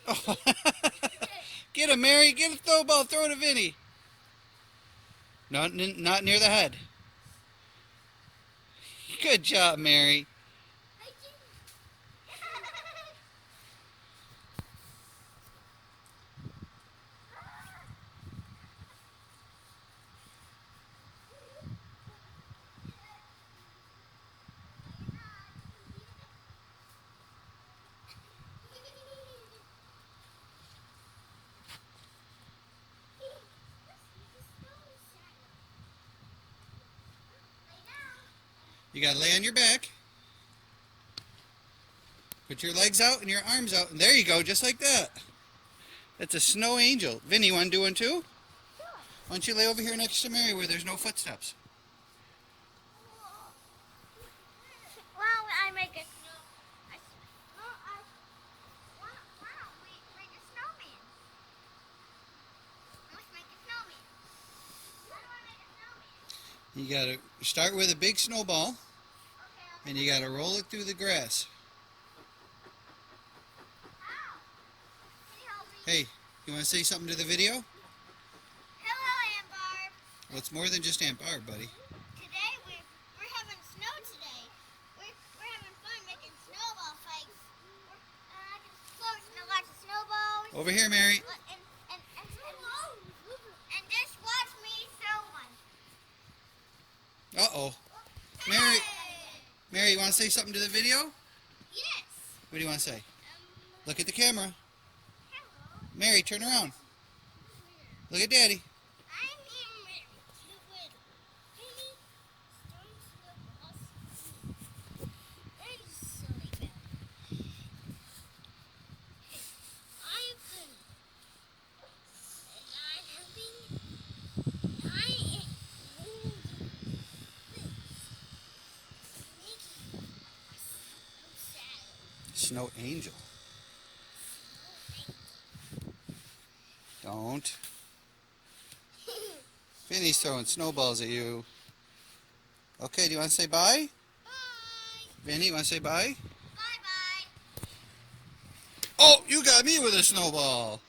Oh. Get him, Mary. Get a throw ball. Throw it to Vinny. Not near the head. Good job, Mary. You gotta lay on your back. Put your legs out and your arms out. And there you go, just like that. That's a snow angel. Vinny, you want to do one too? Why don't you lay over here next to Mary where there's no footsteps? Well, I make a snow. Why don't we make a snowman? Let's make a snowman. How do I make a snowman? You gotta start with a big snowball Okay, and you gotta roll it through the grass. how? Can you help me? Hey, you want to say something to the video? Hello, Aunt Barb. Well, it's more than just Aunt Barb, buddy. Today we're having snow today. We're having fun making snowball fights. I can float lots of snowballs. Over here, Mary. And just watch me throw one. Uh-oh. Mary, Hey! Mary, you want to say something to the video? Yes. What do you want to say? Look at the camera. Hello. Mary, turn around. Look at Daddy. I'm here with Penny, Stone Snowballs, and Silly Bell. I'm Penny, and I'm helping. I am making a sad. Snow angel. Don't. Vinny's throwing snowballs at you. Okay, do you want to say bye? Bye. Vinny, you want to say bye? Bye-bye. Oh, you got me with a snowball.